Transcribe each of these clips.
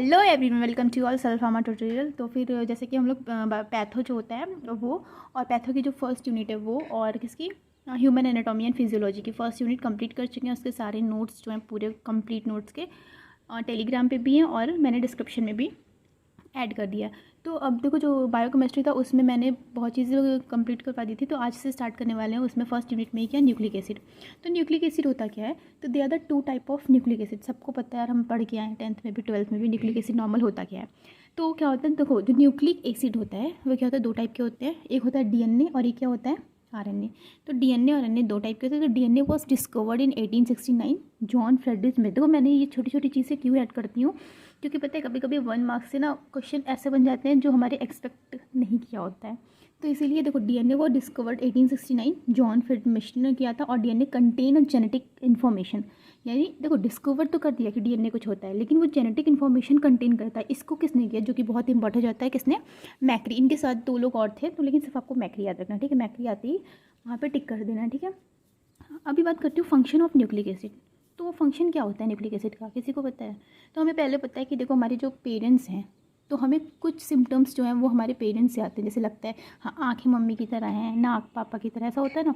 Hello everyone, welcome to all self pharma tutorial. तो फिर जैसे कि हम लोग पैथो जो होता है वो, और पैथो की जो फर्स्ट यूनिट है वो, और किसकी ह्यूमन एनाटॉमी एंड फिजियोलॉजी की फर्स्ट यूनिट कंप्लीट कर चुके हैं। उसके सारे नोट्स जो हैं पूरे कंप्लीट नोट्स के टेलीग्राम पे भी हैं और मैंने डिस्क्रिप्शन में भी ऐड कर दिया। तो अब देखो, जो बायोकेमिस्ट्री था उसमें मैंने बहुत चीज़ें कंप्लीट करवा दी थी, तो आज से स्टार्ट करने वाले हैं। उसमें फर्स्ट यूनिट में ही क्या, न्यूक्लिक एसिड। तो न्यूक्लिक एसिड होता क्या है? तो they are the two type of nucleic acid. सबको पता है यार, हम पढ़ के आए 10th में भी 12th में भी न्यूक्लिक एसिड नॉर्मल होता क्या है। तो क्या होता है, देखो जो न्यूक्लिक एसिड होता है वो क्या होता है, दो टाइप के होते हैं। एक होता है डीएनए और एक क्या होता है, आरएनए। तो डीएनए और आरएनए दो टाइप के होते हैं। तो DNA was discovered in 1869 John Frederick Smith. देखो मैंने ये छोटी छोटी चीज़ें क्यों ऐड करती हूँ, क्योंकि पता है कभी कभी 1 मार्क्स से ना क्वेश्चन ऐसे बन जाते हैं जो हमारे एक्सपेक्ट नहीं किया होता है। तो इसीलिए देखो, डीएनए वो डिस्कवर्ड 1869 जॉन फ्रेडरिक ने किया था। और DNA contain a genetic information, यानी देखो डिस्कवर तो कर दिया कि डीएनए कुछ होता है, लेकिन वो जेनेटिक इन्फॉर्मेशन कंटेन करता है। इसको किसने किया, जो कि बहुत इंपॉर्टेंट जाता है, किसने? मैक्री। इनके साथ 2 लोग और थे, तो लेकिन सिर्फ आपको मैक्री याद रखना, ठीक है। मैक्री आती ही वहाँ पे टिक कर देना, ठीक है। अभी बात करती हूँ फंक्शन ऑफ न्यूक्लिक एसिड। तो वो फंक्शन क्या होता है न्यूक्लिक एसिड का, किसी को पता है? तो हमें पहले पता है कि देखो, हमारे जो पेरेंट्स हैं, तो हमें कुछ सिम्टम्स जो हैं वो हमारे पेरेंट्स से आते हैं। जैसे लगता है हाँ, आँखें मम्मी की तरह हैं, नाक पापा की तरह, ऐसा होता है ना।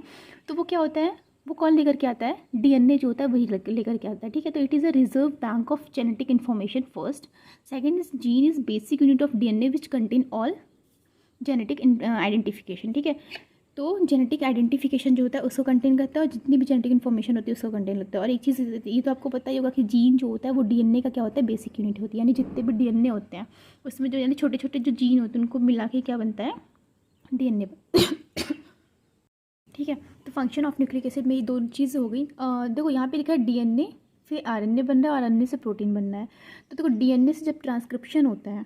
तो वो क्या होता है, वो कौन लेकर के आता है? डीएनए जो होता है वही लेकर के आता है, ठीक है। तो it is a reserve bank of genetic information first. Second is gene is basic unit of DNA which contain all genetic identification, ठीक है। तो जेनेटिक आइडेंटिफिकेशन जो होता है उसको कंटेन करता है, और जितनी भी जेनेटिक इन्फॉर्मेशन होती है उसको कंटेन करता है। और एक चीज़ ये तो आपको पता ही होगा कि जीन जो होता है वो डीएनए का क्या होता है, बेसिक यूनिट होती है। यानी जितने भी डीएनए होते हैं उसमें जो यानी छोटे छोटे जो जीन होते हैं उनको मिला के क्या बनता है, डीएनए। ठीक है। तो फंक्शन ऑफ न्यूक्लिक एसिड में ये दो चीज़ हो गई। देखो यहाँ पे लिखा है डीएनए से आरएनए बन रहा है और आरएनए से प्रोटीन बनना है। तो देखो डीएनए से जब ट्रांसक्रिप्शन होता है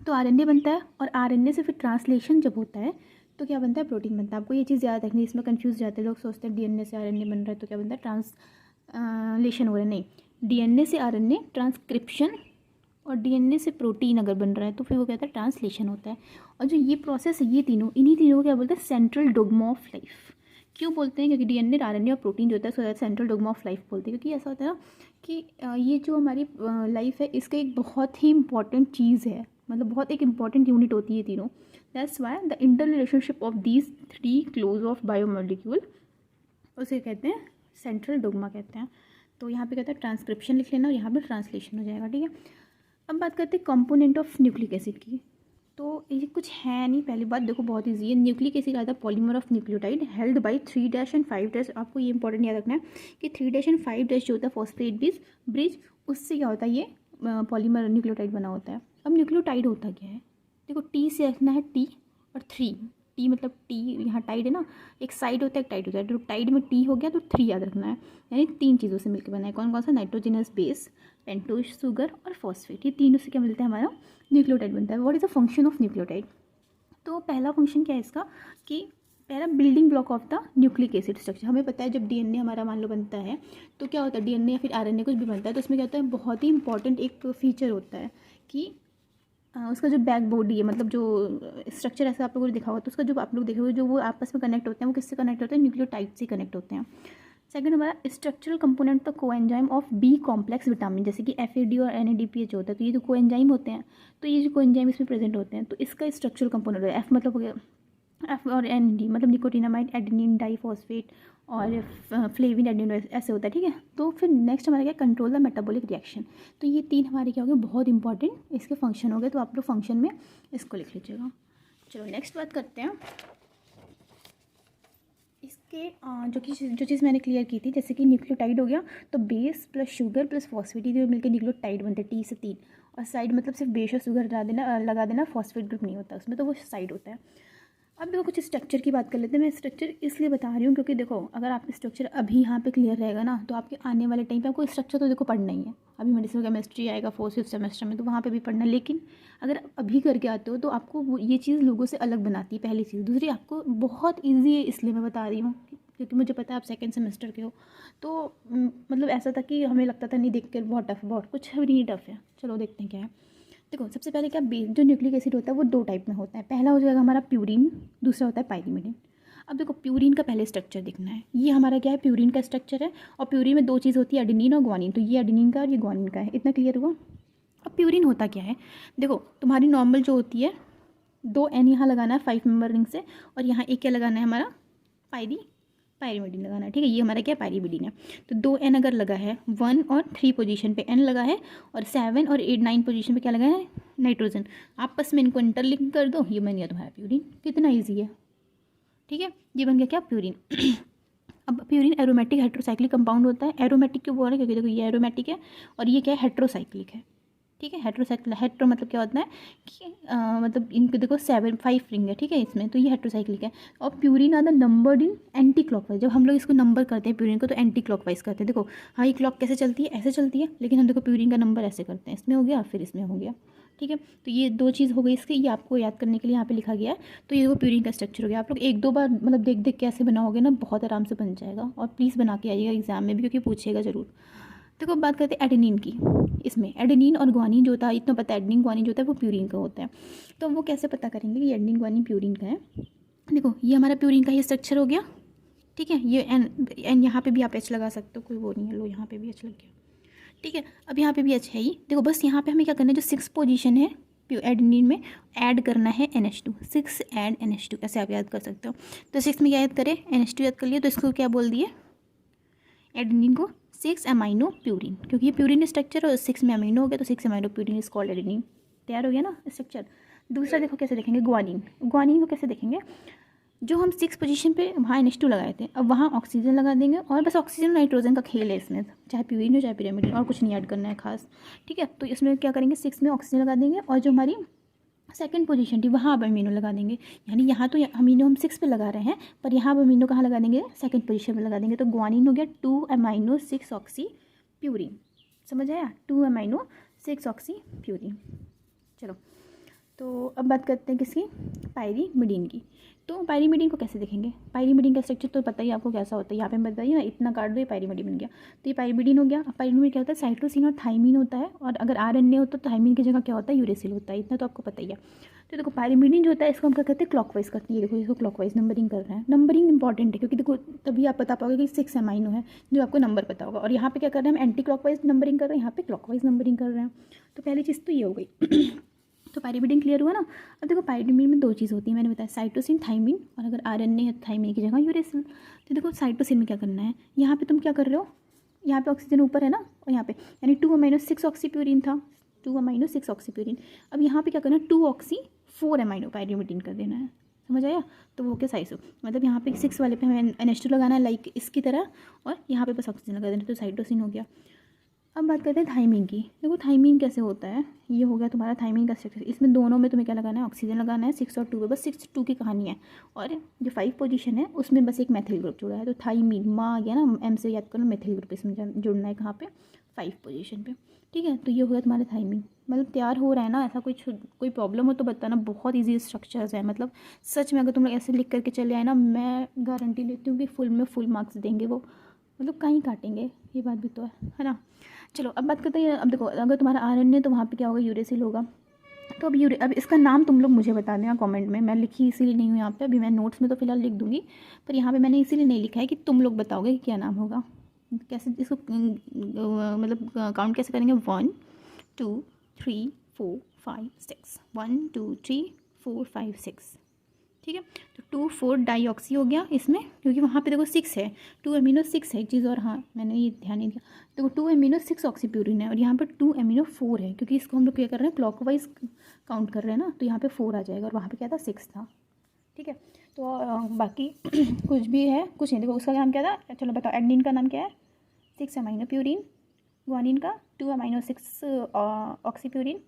तो आरएनए बनता है, और आरएनए से फिर ट्रांसलेशन जब होता है तो क्या बनता है, प्रोटीन बनता है। आपको ये चीज़ याद रखनी, इसमें कंफ्यूज जाते हैं लोग, सोचते हैं डीएनए से आरएनए बन रहा है तो क्या बनता है, ट्रांसलेशन हो रहा है। नहीं, डीएनए से आरएनए ट्रांसक्रिप्शन, और डीएनए से प्रोटीन अगर बन रहा है तो फिर वो कहता है ट्रांसलेशन होता है। और जो ये प्रोसेस है, ये तीनों, इन्हीं तीनों को क्या बोलते हैं, सेंट्रल डोग्मा ऑफ लाइफ। क्यों बोलते हैं? क्योंकि डीएनए, आरएनए और प्रोटीन जो होता है उसको सेंट्रल डोग्मा ऑफ लाइफ बोलते हैं। क्योंकि ऐसा होता है ना कि ये जो हमारी लाइफ है इसका एक बहुत ही इंपॉर्टेंट चीज़ है, मतलब बहुत एक इंपॉर्टेंट यूनिट होती है तीनों। That's why the inter relationship of these 3 close of biomolecule उसे कहते हैं सेंट्रल डोग्मा कहते हैं। तो यहाँ पे कहते हैं ट्रांसक्रिप्शन लिख लेना और यहाँ पे ट्रांसलेशन हो जाएगा, ठीक है। अब बात करते हैं कंपोनेंट ऑफ न्यूक्लिक एसिड की। तो ये कुछ है नहीं, पहली बात देखो बहुत इजी है। न्यूक्लिक एसिड आता है polymer of nucleotide held by 3' and 5'। आपको ये इंपॉर्टेंट याद रखना है कि 3' एंड 5' जो होता है फॉस्फेट ब्रिज, उससे क्या होता है, ये पॉलीमर न्यूक्लियोटाइड बना होता है। अब न्यूक्लियोटाइड होता क्या है, देखो टी से रखना है, टी और 3। टी मतलब टी, यहाँ टाइड है ना, एक साइड होता है एक टाइड होता है। तो टाइड में टी हो गया तो 3 याद रखना है। यानी 3 चीज़ों से मिलकर बना है। कौन कौन सा? नाइट्रोजनस बेस, पेंटोज शुगर और फॉस्फेट। ये तीनों से क्या मिलता है, हमारा न्यूक्लियोटाइड बनता है। What is the function of nucleotide? तो पहला फंक्शन क्या है इसका, कि पहला building block of the nucleic acid structure. हमें पता है जब डीएनए हमारा मान लो बनता है तो क्या होता है, डीएनए या फिर आरएनए कुछ भी बनता है तो उसमें क्या होता है, बहुत ही इंपॉर्टेंट एक फीचर होता है कि उसका जो बैक बॉडी है, मतलब जो स्ट्रक्चर ऐसा आप लोगों ने देखा होगा, तो उसका जो आप लोग देखे हुए जो वो आपस में कनेक्ट होते हैं, वो किससे कनेक्ट होते हैं, न्यूक्लियोटाइड से कनेक्ट होते हैं। सेकंड हमारा structural component the coenzyme of B complex vitamin, जैसे कि एफएडी और एनएडीपीएच होता है। तो ये जो कोएंजाइम होते हैं, तो ये जो कोएंजाइम इसमें प्रेजेंट होते हैं, तो इसका स्ट्रक्चरल कंपोनेंट है। एफ मतलब हो गया, एफ और एन डी मतलब निकोटिनामाइड, एडेनिन डाइफॉस्फेट और फ्लेविन एडेनो, ऐसे होता है, ठीक है। तो फिर नेक्स्ट हमारा क्या, कंट्रोल द मेटाबॉलिक रिएक्शन। तो ये 3 हमारे क्या हो गए, बहुत इंपॉर्टेंट इसके फंक्शन हो गए। तो आप लोग फंक्शन में इसको लिख लीजिएगा। चलो नेक्स्ट बात करते हैं इसके जो चीज़ मैंने क्लियर की थी, जैसे कि न्यूक्लियोटाइड हो गया तो base plus sugar plus phosphate, ये मिलकर न्यूक्लियोटाइड बनते हैं, टी से 3। और साइड मतलब सिर्फ बेस और शुगर लगा देना, फॉस्फेट ग्रुप नहीं होता उसमें, तो वो साइड होता है। अब देखो कुछ स्ट्रक्चर की बात कर लेते हैं। मैं स्ट्रक्चर इसलिए बता रही हूँ क्योंकि देखो, अगर आप स्ट्रक्चर अभी यहाँ पे क्लियर रहेगा ना, तो आपके आने वाले टाइम पे आपको स्ट्रक्चर तो देखो पढ़ना ही है। अभी मेडिसिन केमिस्ट्री आएगा 4th 5th सेमेस्टर में, तो वहाँ पे भी पढ़ना है। लेकिन अगर आप अभी करके आते हो तो आपको ये चीज़ लोगों से अलग बनाती है, पहली चीज़। दूसरी, आपको बहुत ईजी है इसलिए मैं बता रही हूँ क्योंकि मुझे पता है आप 2nd सेमेस्टर के हो। तो मतलब ऐसा था कि हमें लगता था नहीं, देख कर बहुत टफ, बहुत कुछ भी नहीं टफ है। चलो देखते हैं क्या है। देखो सबसे पहले क्या, जो न्यूक्लिक एसिड होता है वो 2 टाइप में होता है। पहला हो जाएगा हमारा प्यूरिन, दूसरा होता है पाइरीमिडीन। अब देखो प्यूरिन का पहले स्ट्रक्चर देखना है। ये हमारा क्या है, प्यूरिन का स्ट्रक्चर है। और प्यूरिन में 2 चीज़ होती है, एडेनिन और ग्वानिन। तो ये एडेनिन का और ये ग्वानिन का है, इतना क्लियर हुआ। अब प्यूरिन होता क्या है, देखो तुम्हारी नॉर्मल जो होती है 2 N यहाँ लगाना है 5 मेंबर रिंग से, और यहाँ एक क्या लगाना है हमारा पायरीमिडीन लगाना है, ठीक है। ये हमारा क्या पायरीमिडीन है। तो 2 N अगर लगा है 1 और 3 पोजीशन पे N लगा है, और 7 और 8 9 पोजीशन पे क्या लगा है, नाइट्रोजन। आपस में इनको इंटरलिंक कर दो, ये बन गया तुम्हारा प्यूरिन। कितना ईजी है, ठीक है। ये बन गया क्या, प्यूरिन। अब प्यूरिन एरोमेटिक हेट्रोसाइक्लिक कंपाउंड होता है। एरोमेटिक क्यों बोल रहे हैं, क्योंकि देखो ये एरोमेटिक है और ये क्या है, हेट्रोसाइक्लिक है, ठीक है। हेट्रो मतलब क्या होता है कि मतलब इनको देखो 5 रिंग है, ठीक है इसमें, तो ये हेट्रोसाइक्लिक है। और purine are the numbered in anti clockwise. जब हम लोग इसको नंबर करते हैं प्यूरिन को, तो एंटी क्लॉकवाइज करते हैं। देखो हाँ, ये क्लॉक कैसे चलती है, ऐसे चलती है, लेकिन हम देखो प्यूरिन का नंबर ऐसे करते हैं, इसमें हो गया फिर इसमें हो गया, ठीक है। तो ये 2 चीज़ हो गई इसकी, ये आपको याद करने के लिए यहाँ पे लिखा गया है। तो ये देखो प्यूरिन का स्ट्रक्चर हो गया। आप लोग 1-2 बार मतलब देख देख के ऐसे बनाओगे ना, बहुत आराम से बन जाएगा। और प्लीज़ बना के आइएगा एग्जाम में भी, क्योंकि पूछेगा ज़रूर। देखो अब बात करते हैं एडेनिन की। इसमें एडेनिन और ग्वानिन जो होता है, इतना पता है, एडेनिन ग्वानिन जो होता है वो प्यूरिन का होता है। तो वो कैसे पता करेंगे कि एडेनिन ग्वानिन प्यूरिन का है। देखो ये हमारा प्यूरिन का ही स्ट्रक्चर हो गया, ठीक है। ये एन यहाँ पे भी आप एच लगा सकते हो, कोई वो नहीं है। लो यहाँ पे भी एच लग गया, ठीक है। अब यहाँ पे भी एच है ही। देखो बस यहाँ पे हमें क्या करना है, जो 6 पोजीशन है एडेनिन में, ऐड करना है NH2। 6 ऐड NH2, ऐसे आप याद कर सकते हो। तो 6 में क्या याद करें, NH2 याद कर लिया, तो इसको क्या बोल दिए, एडेनिन को 6 अमाइनो प्यूरिन, क्योंकि ये प्यूरिन स्ट्रक्चर और 6 में अमीनो हो गया, तो 6 amino purine is called adenine. तैयार हो गया ना स्ट्रक्चर। दूसरा देखो कैसे देखेंगे, ग्वानिन। ग्वानिन को कैसे देखेंगे, जो हम 6 पोजीशन पे वहाँ NH2 लगाए थे, अब वहाँ ऑक्सीजन लगा देंगे, और बस ऑक्सीजन नाइट्रोजन का खेल है इसमें, चाहे प्यूरिन हो चाहे पिरामिडिन, और कुछ नहीं ऐड करना है खास, ठीक है। तो इसमें क्या करेंगे, 6 में ऑक्सीजन लगा देंगे, और जो हमारी सेकंड पोजीशन थी वहाँ अब अमीनो लगा देंगे। यानी यहाँ तो अमीनो हम 6 पे लगा रहे हैं, पर यहाँ अब अमीनो कहाँ लगा देंगे, सेकंड पोजीशन पे लगा देंगे। तो ग्वानिन हो गया 2 अमाइनो 6 ऑक्सी प्यूरिन। समझ आया, 2 अमाइनो 6 ऑक्सी प्यूरिन। चलो तो अब बात करते हैं किसकी, पायरीमिडीन की। तो पायरीमिडीन को कैसे देखेंगे, पायरीमिडीन का स्ट्रक्चर तो पता ही आपको कैसा होता है। यहाँ पे बताइए ना, इतना काट दो, ये पायरीमिडीन बन गया। तो ये पायरीमिडीन हो गया। अब पायरीमिडीन क्या होता है, साइटोसिन और थाइमिन होता है, और अगर RNA होता तो थाइमिन की जगह क्या होता है, यूरेसिल होता है। इतना तो आपको पता ही है। तो देखो पायरीमिडीन जो होता है, इसको हम क्या कहते हैं, क्लॉकवाइज करते हैं। देखो इसको क्लॉकवाइज नंबरिंग कर रहे हैं। नंबरिंग इंपॉर्टेंट है, क्योंकि देखो तभी आप बता पाओगे कि 6 अमाइनो है, जो आपको नंबर पता होगा। और यहाँ पे क्या कर रहे हैं, हम एंटी क्लॉकवाइज नंबरिंग कर रहे हैं, यहाँ पे क्लॉकवाइज नंबरिंग कर रहे हैं। तो पहली चीज़ तो ये हो गई। तो पायरीमिडीन क्लियर हुआ ना। अब देखो पायरीमिडीन में 2 चीज़ होती है, मैंने बताया, साइटोसिन थाइमिन, और अगर RNA है थाइमिन की जगह यूरेसिल। तो देखो साइटोसिन में क्या करना है, यहाँ पे तुम क्या कर रहे हो, यहाँ पे ऑक्सीजन ऊपर है ना, और यहाँ पे यानी 2 अमाइनो 6 ऑक्सी प्यूरिन था, 2 अमाइनो 6 ऑक्सी प्यूरिन। अब यहाँ पे क्या करना है, 2 ऑक्सी 4 अमाइनो पायरीमिडीन कर देना है। समझ आया। तो वो क्या साइज हो, मतलब यहाँ पे 6 वाले पे हमें NH2 लगाना है, लाइक इसकी तरह, और यहाँ पे बस ऑक्सीजन लगा देना, तो साइटोसिन हो गया। अब बात करते हैं थाइमिन की। देखो थाइमिन कैसे होता है, ये हो गया तुम्हारा थाइमिन का स्ट्रक्चर। इसमें दोनों में तुम्हें क्या लगाना है, ऑक्सीजन लगाना है, 6 और 2 पे, बस 6 2 की कहानी है। और जो 5 पोजीशन है उसमें बस एक मेथिल ग्रुप जुड़ा है, तो थाइमिन माँ आ गया ना, M से याद करो, मेथिल ग्रुप इसमें जुड़ना है कहाँ पे, 5 पोजीशन पे, ठीक है। तो ये हो गया तुम्हारा थाइमिन। मतलब तैयार हो रहा है ना, ऐसा कोई प्रॉब्लम हो तो बताना, बहुत ईजी स्ट्रक्चर्स है। मतलब सच में अगर तुम लोग ऐसे लिख करके चले आए ना, मैं गारंटी लेती हूँ कि फुल में फुल मार्क्स देंगे वो, मतलब कहीं काटेंगे, ये बात भी तो है ना। चलो अब बात करते हैं, अब देखो अगर तुम्हारा RNA तो वहाँ पे क्या होगा, यूरेसिल होगा। तो अब इसका नाम तुम लोग मुझे बता देना कमेंट में। मैं लिखी इसीलिए नहीं हूँ यहाँ पे, अभी मैं नोट्स में तो फिलहाल लिख दूँगी, पर यहाँ पे मैंने इसीलिए नहीं लिखा है कि तुम लोग बताओगे कि क्या नाम होगा। कैसे इसको मतलब काउंट कैसे करेंगे, 1 2 3 4 5 6, 1 2 3 4 5 6, ठीक है। तो 2 4 डाईऑक्सी हो गया इसमें, क्योंकि वहाँ पे देखो 6 है, 2 अमीनो 6 है एक चीज़, और हाँ मैंने ये ध्यान नहीं दिया। देखो 2 अमीनो 6 ऑक्सीप्यूरिन है, और यहाँ पे 2 अमीनो 4 है, क्योंकि इसको हम लोग क्या कर रहे हैं, क्लॉकवाइज काउंट कर रहे हैं ना, तो यहाँ पे 4 आ जाएगा, और वहाँ पे क्या था, 6 था, ठीक है। तो बाकी कुछ भी है, कुछ नहीं। देखो उसका नाम क्या था, चलो बताओ, एडेनिन का नाम क्या है, 6 अमाइनो प्यूरिन, ग्वानिन का 2 अमाइनो 6 ऑक्सीप्यूरिन,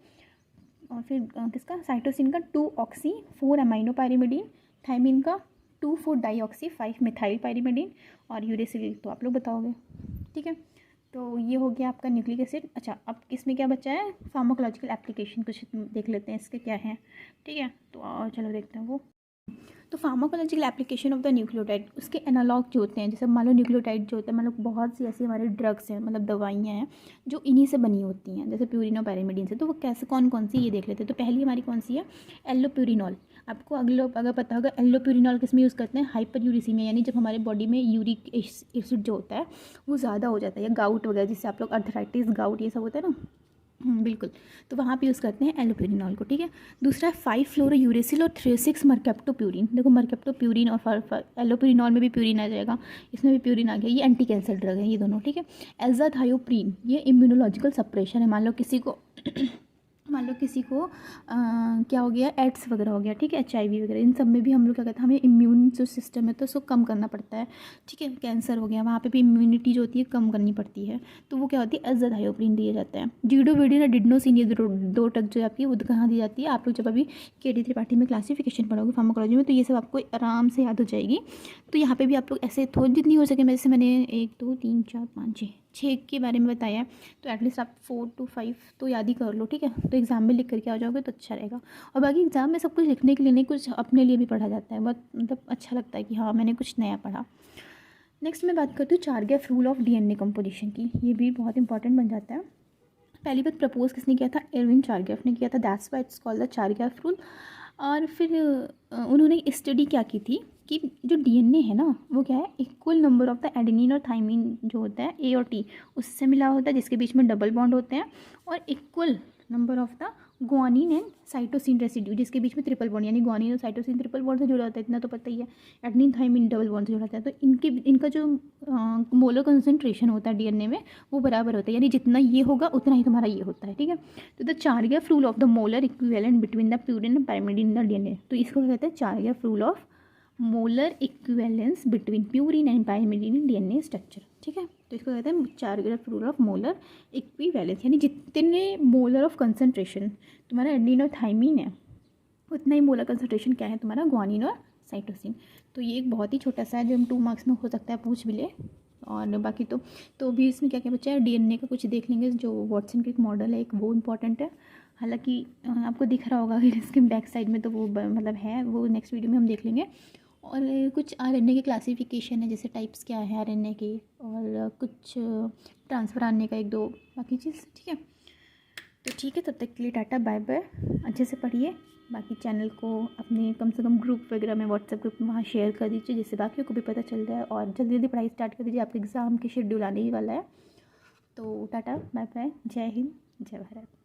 और फिर किसका, साइटोसिन का 2 ऑक्सी 4 अमाइनो पायरीमिडीन, थाइमिन का 2 4 डाईऑक्सी 5 मिथाइल पायरीमिडीन, और यूरेसिल तो आप लोग बताओगे, ठीक है। तो ये हो गया आपका न्यूक्लिक एसिड। अच्छा अब इसमें क्या बचा है, फार्माकोलॉजिकल एप्लीकेशन कुछ देख लेते हैं इसके क्या है, ठीक है। तो चलो देखते हैं वो। तो pharmacological application of the nucleotide, उसके एनालॉग जो होते हैं, जैसे मान लो न्यूक्लियोटाइड जो होता है, मतलब बहुत सी ऐसी हमारी ड्रग्स हैं, मतलब दवाइयाँ हैं जो इन्हीं से बनी होती हैं, जैसे प्यूरिन और पैरामिडीन से। तो वो कैसे कौन कौन सी, ये देख लेते हैं। तो पहली हमारी कौन सी है, एल्लोप्यूरिनॉल। आपको अगर पता होगा एल्लोप्यूरिनॉल किस में यूज़ करते हैं, हाइपर यूरिसीमिया, यानी जब हमारे बॉडी में यूरिक एसिड जो होता है वो ज़्यादा हो जाता है, या गाउट वगैरह, जिससे आप लोग अर्थराइटिस, गाउट ये सब होता है ना, बिल्कुल। तो वहाँ पे यूज़ करते हैं एलोप्यूरिनॉल को, ठीक है। दूसरा 5-फ्लोरोयूरेसिल और 6-मरकेप्टोप्यूरिन। देखो मरकेप्टोप्यूरिन और एलोप्यूरिनॉल में भी प्यूरिन आ जाएगा, इसमें भी प्यूरिन आ गया। ये एंटी कैंसर ड्रग है ये दोनों, ठीक है। एजाथायोप्रीन ये इम्यूनोलॉजिकल सप्रेशन है। मान लो किसी को क्या हो गया, एड्स वगैरह हो गया, ठीक है, HIV वगैरह, इन सब में भी हम लोग क्या कहते हैं, हमें इम्यून जो सिस्टम है तो उसको कम करना पड़ता है, ठीक है। कैंसर हो गया, वहाँ पे भी इम्यूनिटी जो होती है कम करनी पड़ती है, तो वो क्या होती है, एजाथायोप्रीन दिया जाता है। जीडोविडिन और डिडनोसिन ये दो ड्रग जो आपकी वो कहाँ दी जाती है, आप लोग जब अभी KD त्रिपाठी में क्लासिफिकेशन पढ़ोगे फार्माकोलॉजी में, तो ये सब आपको आराम से याद हो जाएगी। तो यहाँ पे भी आप लोग ऐसे थोड़ी जितनी हो सके, जैसे मैंने 1 2 3 4 5 6 के बारे में बताया है, तो एटलीस्ट आप 4 to 5 तो याद ही कर लो, ठीक है। तो एग्ज़ाम में लिख करके आ जाओगे तो अच्छा रहेगा। और बाकी एग्ज़ाम में सब कुछ लिखने के लिए नहीं, कुछ अपने लिए भी पढ़ा जाता है, बहुत मतलब अच्छा लगता है कि हाँ मैंने कुछ नया पढ़ा। नेक्स्ट मैं बात करती हूँ चारगैफ रूल ऑफ DNA कंपोजिशन की। ये भी बहुत इंपॉर्टेंट बन जाता है। पहली बात प्रपोज किसने किया था, एरविन चारगैफ ने किया था, that's why it's called the Chargaff rule. और फिर उन्होंने स्टडी क्या की थी कि जो DNA है ना वो क्या है, equal number of the adenine और थाइमिन जो होता है A और T उससे मिला होता है, जिसके बीच में डबल बॉन्ड होते हैं, और equal number of the guanine and cytosine residue जिसके बीच में ट्रिपल बॉन्ड, यानी ग्वानिन और साइटोसिन ट्रिपल बॉन्ड से जुड़ा होता है, इतना तो पता ही है। एडेनिन थाइमिन डबल बॉन्ड से जुड़ा होता है, तो इनका जो मोलर कंसंट्रेशन होता है DNA में वो बराबर होता है, यानी जितना ये होगा उतना ही तुम्हारा ये होता है, ठीक है। तो the Chargaff rule of the molar equivalent between the purine and pyrimidine in the DNA, तो इसको कहते हैं Chargaff rule of molar equivalence between purine and pyrimidine in DNA structure, ठीक है। तो इसको कहते हैं Chargaff rule of molar equivalence, यानी जितने मोलर ऑफ कंसंट्रेशन तुम्हारा एडेनिन और थाइमिन है उतना ही मोलर कंसंट्रेशन क्या है तुम्हारा ग्वानिन और साइटोसिन। तो ये एक बहुत ही छोटा सा है जो हम 2 मार्क्स में हो सकता है पूछ भी ले। और बाकी तो भी इसमें क्या क्या बच्चा है, DNA का कुछ देख लेंगे, जो वॉटसन का एक मॉडल है एक, वो इंपॉर्टेंट है। हालांकि आपको दिख रहा होगा कि इसके बैक साइड में तो वो मतलब है, वो नेक्स्ट वीडियो में हम देख लेंगे। और कुछ RNA के क्लासिफिकेशन है, जैसे टाइप्स क्या है RNA के, और कुछ ट्रांसफ़र RNA का 1 2 बाकी चीज़, ठीक है। तो ठीक है, तब तक के लिए टाटा बाय बाय। अच्छे से पढ़िए, बाकी चैनल को अपने कम से कम ग्रुप वगैरह में, व्हाट्सएप ग्रुप में वहाँ शेयर कर दीजिए, जिससे बाकियों को भी पता चल जाए, और जल्दी जल्दी पढ़ाई स्टार्ट कर दीजिए, आपके एग्ज़ाम के शेड्यूल आने ही वाला है। तो टाटा बाय बाय, जय हिंद, जय भारत।